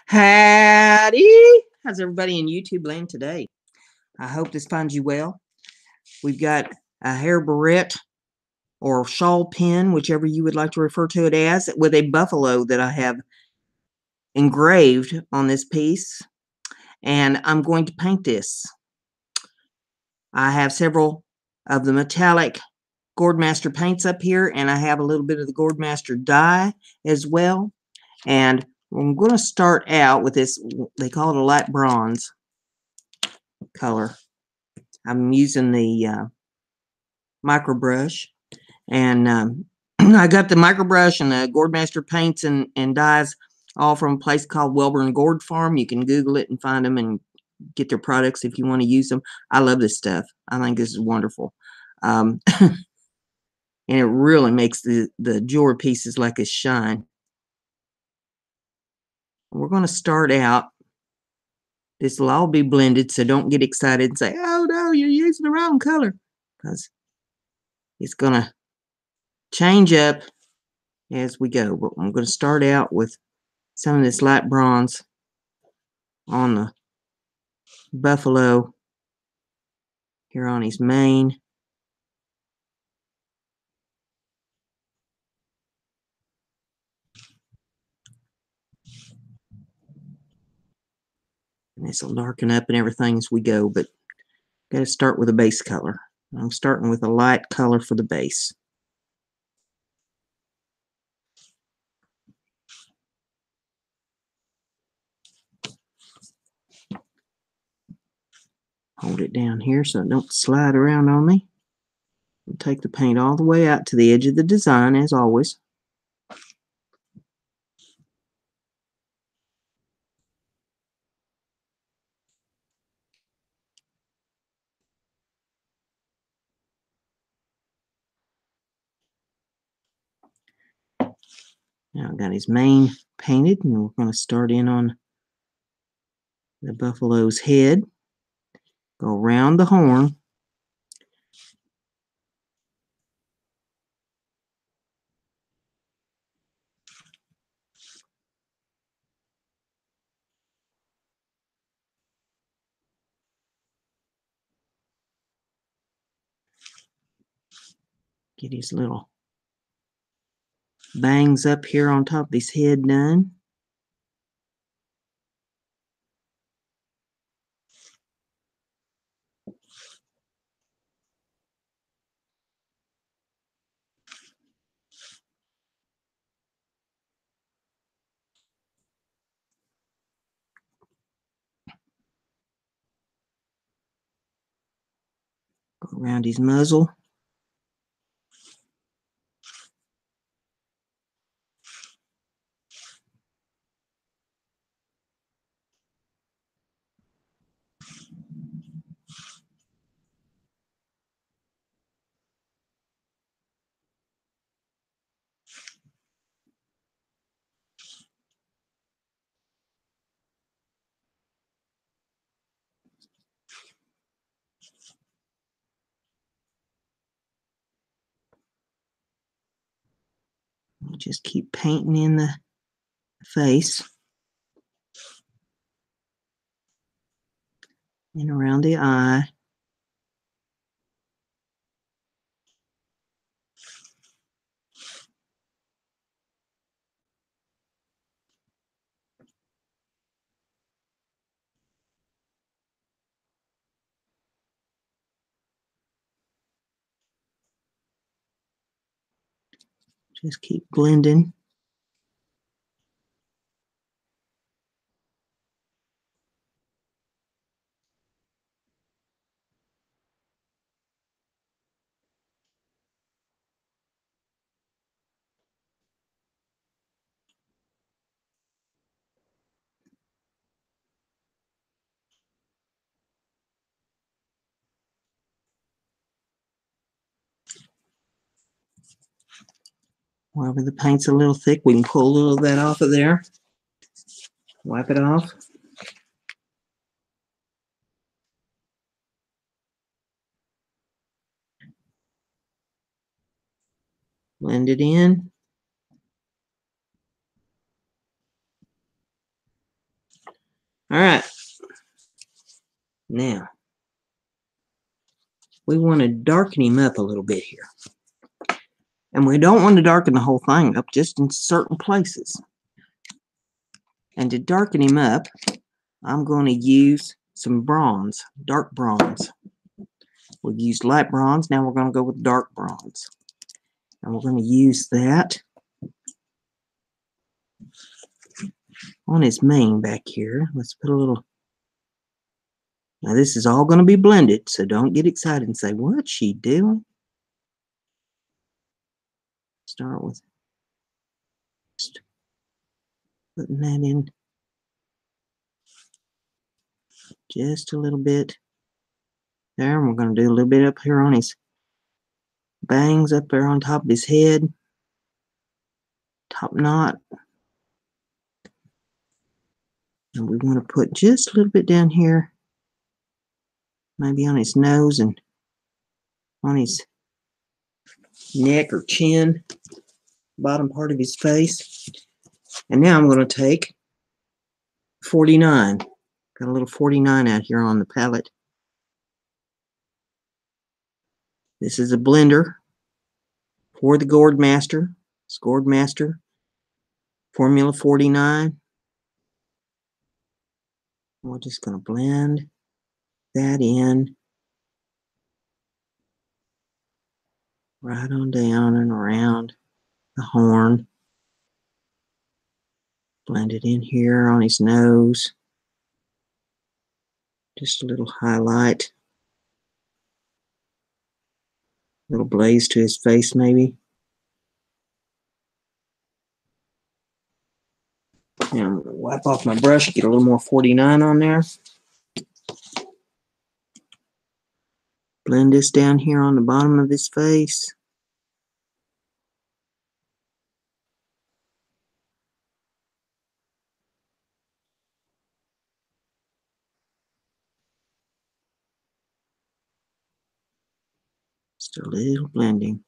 Howdy! How's everybody in YouTube land today? I hope this finds you well. We've got a hair barrette or shawl pin, whichever you would like to refer to it as, with a buffalo that I have engraved on this piece. And I'm going to paint this. I have several of the metallic Gordmaster paints up here, and I have a little bit of the Gordmaster dye as well. And I'm going to start out with this, they call it a light bronze color. I'm using the micro brush, and I got the micro brush and the Gordmaster paints and dyes all from a place called Welborn Gourd Farm. You can Google it and find them and get their products if you want to use them. I love this stuff. I think this is wonderful. And it really makes the jewelry pieces like a shine. We're going to start out. This will all be blended, so don't get excited and say, oh no, you're using the wrong color, because it's going to change up as we go. But I'm going to start out with some of this light bronze on the buffalo here on his mane. And this will darken up and everything as we go, but got to start with a base color. I'm starting with a light color for the base. Hold it down here so it don't slide around on me. I'll take the paint all the way out to the edge of the design, as always. Now I've got his mane painted, and we're going to start in on the buffalo's head. Go around the horn. Get his little bangs up here on top of his head done. Go around his muzzle. We'll just keep painting in the face and around the eye. Just keep blending. Wherever the paint's a little thick, we can pull a little of that off of there. Wipe it off. Blend it in. All right. Now, we want to darken him up a little bit here. And we don't want to darken the whole thing up, just in certain places. And to darken him up, I'm going to use some bronze, dark bronze. We've used light bronze, now we're going to go with dark bronze. And we're going to use that on his mane back here. Let's put a little... Now this is all going to be blended, so don't get excited and say, what's she doing? Start with just putting that in just a little bit there. And we're going to do a little bit up here on his bangs, up there on top of his head, top knot. And we want to put just a little bit down here, maybe on his nose and on his neck or chin, bottom part of his face. And now I'm going to take 49. Got a little 49 out here on the palette. This is a blender for the Gourd Master. It's Gourd Master Formula 49. We're just going to blend that in right on down and around the horn. Blend it in here on his nose. Just a little highlight. A little blaze to his face maybe. Now I'm going to wipe off my brush, get a little more 49 on there. Blend this down here on the bottom of his face. Just a little blending.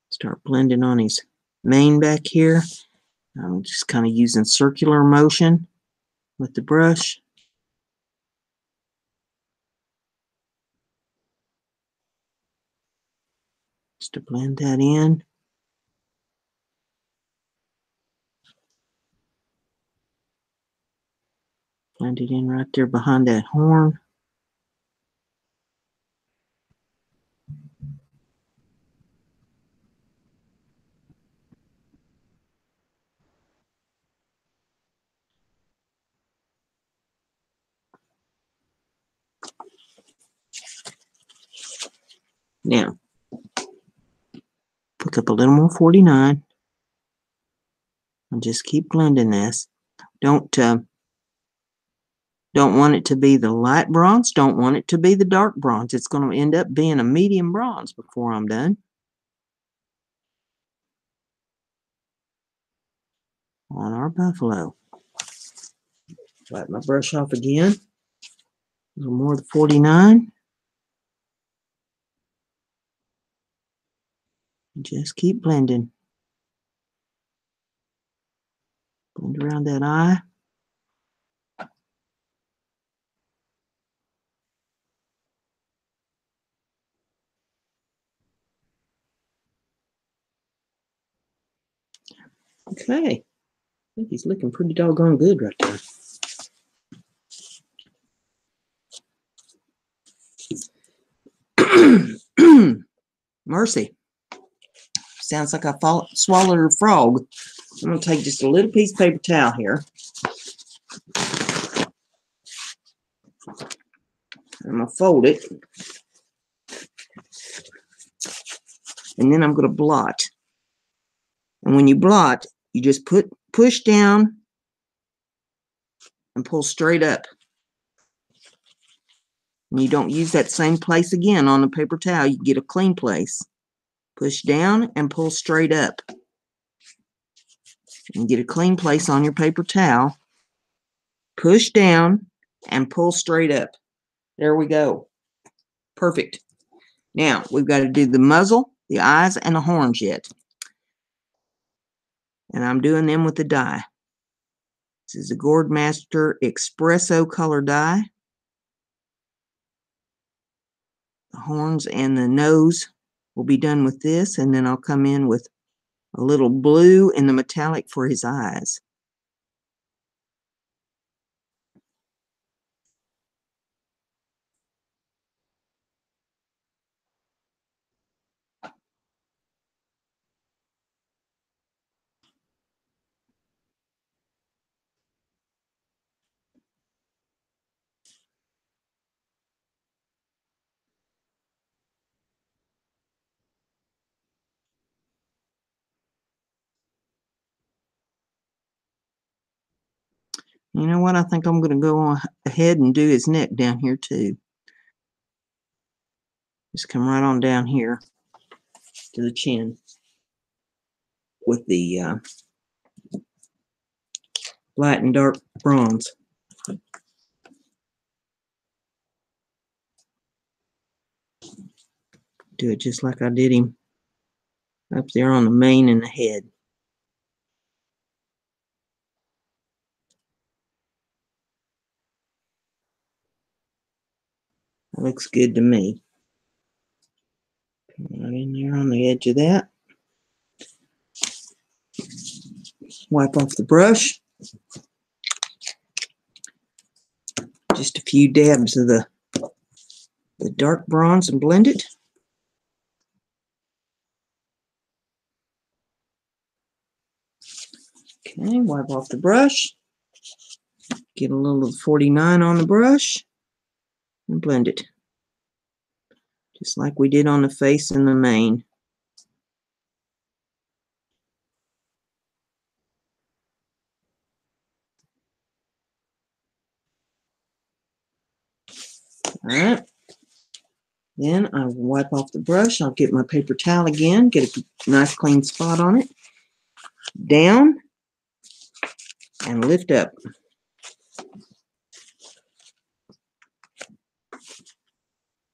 Start blending on his mane back here. I'm just kind of using circular motion with the brush. Just to blend that in. Blend it in right there behind that horn. Now, pick up a little more 49 and just keep blending this. Don't want it to be the light bronze. Don't want it to be the dark bronze. It's going to end up being a medium bronze before I'm done. On our buffalo. Wipe my brush off again. A little more of the 49. Just keep blending. Blend around that eye. Okay. I think he's looking pretty doggone good right there. Mercy. Sounds like I swallowed a frog. I'm going to take just a little piece of paper towel here. I'm going to fold it. And then I'm going to blot. And when you blot, you just push down and pull straight up. And you don't use that same place again on the paper towel. You get a clean place. Push down and pull straight up. And get a clean place on your paper towel. Push down and pull straight up. There we go. Perfect. Now, we've got to do the muzzle, the eyes, and the horns yet. and I'm doing them with the dye. This is a Gourd Master Espresso color dye. The horns and the nose will be done with this, and then I'll come in with a little blue in the metallic for his eyes. You know what? I think I'm going to go on ahead and do his neck down here too. Just come right on down here to the chin with the light and dark bronze. Do it just like I did him up there on the mane and the head. That looks good to me. Right in there on the edge of that. Wipe off the brush. Just a few dabs of the dark bronze and blend it. Okay, wipe off the brush. Get a little of the 49 on the brush and blend it. Just like we did on the face and the mane. Alright. Then I wipe off the brush. I'll get my paper towel again, get a nice clean spot on it. Down and lift up.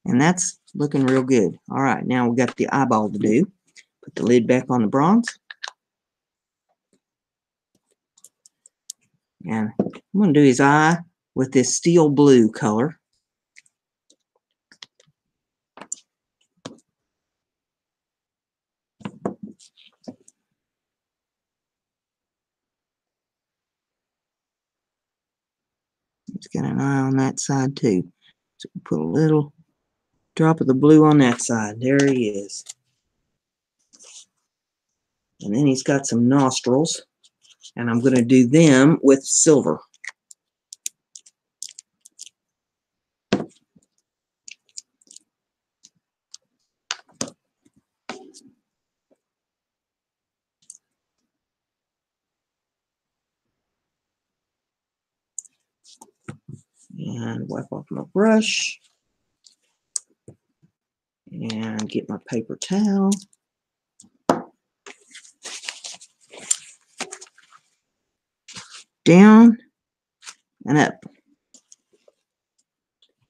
And that's looking real good. Alright, now we've got the eyeball to do. Put the lid back on the bronze. And I'm going to do his eye with this steel blue color. It's got an eye on that side too. So put a little drop of the blue on that side. There he is. And then he's got some nostrils. And I'm going to do them with silver. And wipe off my brush. And get my paper towel. Down and up.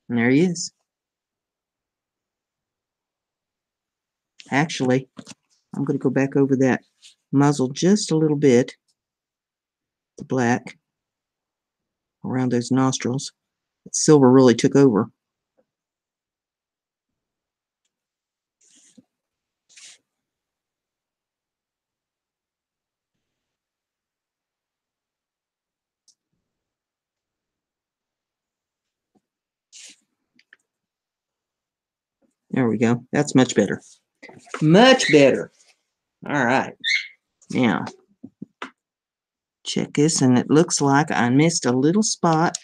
And there he is. Actually, I'm going to go back over that muzzle just a little bit. The black around those nostrils. That silver really took over. There we go. That's much better. Much better. All right. Now, check this, and it looks like I missed a little spot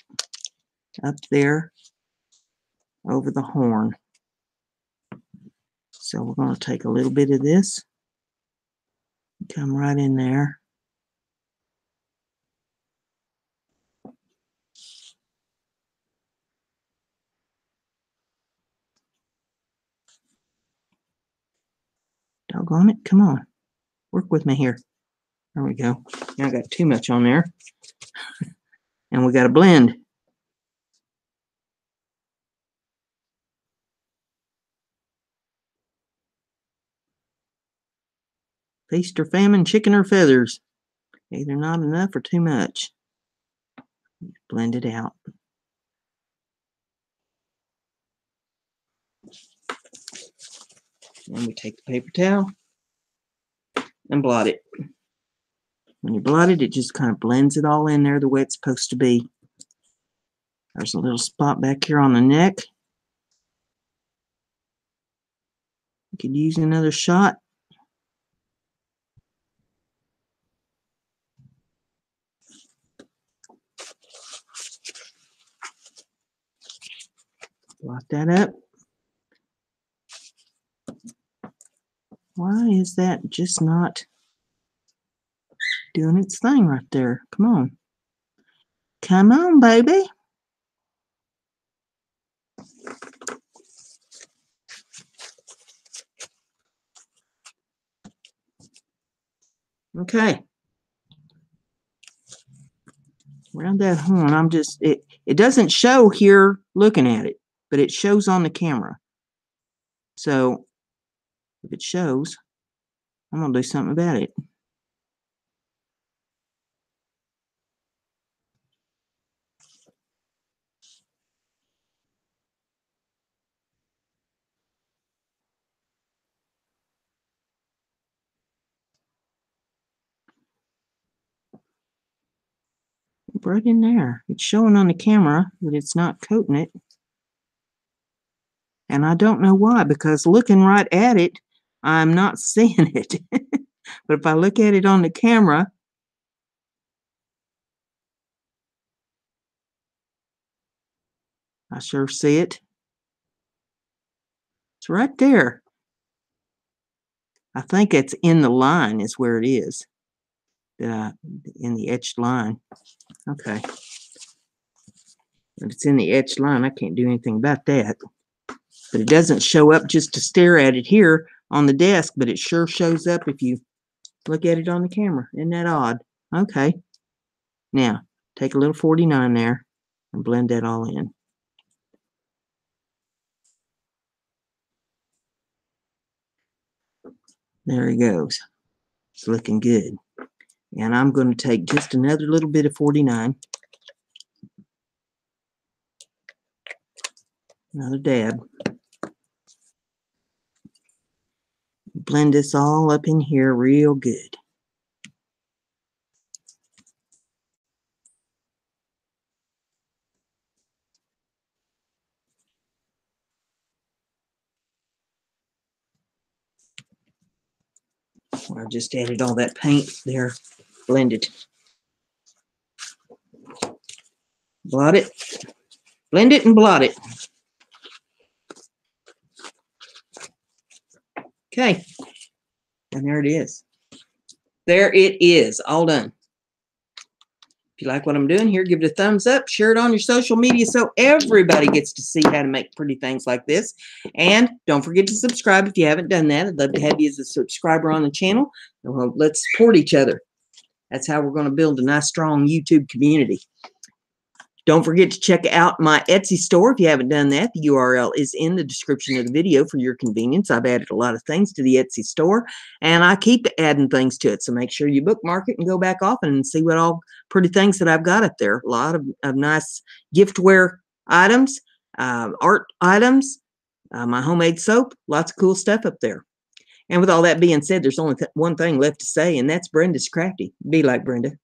up there over the horn. So we're going to take a little bit of this, come right in there. Doggone it. Come on. Work with me here. There we go. Now I got too much on there. And we got to blend. Feast or famine, chicken or feathers. Either not enough or too much. Blend it out. And we take the paper towel and blot it. When you blot it, it just kind of blends it all in there the way it's supposed to be. There's a little spot back here on the neck. You could use another shot. Blot that up. Why is that just not doing its thing right there? Come on. Come on, baby. Okay. Around that horn, I'm just, it doesn't show here looking at it, but it shows on the camera. So if it shows, I'm going to do something about it. Right in there. It's showing on the camera that it's not coating it. And I don't know why, because looking right at it, I'm not seeing it. But if I look at it on the camera, I sure see it. It's right there. I think it's in the line is where it is. In the etched line. Okay. But it's in the etched line. I can't do anything about that. But it doesn't show up just to stare at it here on the desk, but it sure shows up if you look at it on the camera. Isn't that odd? Okay. Now, take a little 49 there and blend that all in. There he goes. It's looking good. And I'm going to take just another little bit of 49. Another dab. Blend this all up in here real good. I just added all that paint there, blended. Blot it, blend it and blot it. Okay, and there it is. There it is, all done. If you like what I'm doing here, give it a thumbs up, share it on your social media so everybody gets to see how to make pretty things like this. And don't forget to subscribe if you haven't done that. I'd love to have you as a subscriber on the channel. Well, let's support each other. That's how we're going to build a nice, strong YouTube community. Don't forget to check out my Etsy store if you haven't done that. The URL is in the description of the video for your convenience. I've added a lot of things to the Etsy store, and I keep adding things to it. So make sure you bookmark it and go back often and see what all pretty things that I've got up there. A lot of nice giftware items, art items, my homemade soap, lots of cool stuff up there. And with all that being said, there's only one thing left to say, and that's Brenda's Crafty. Be like Brenda.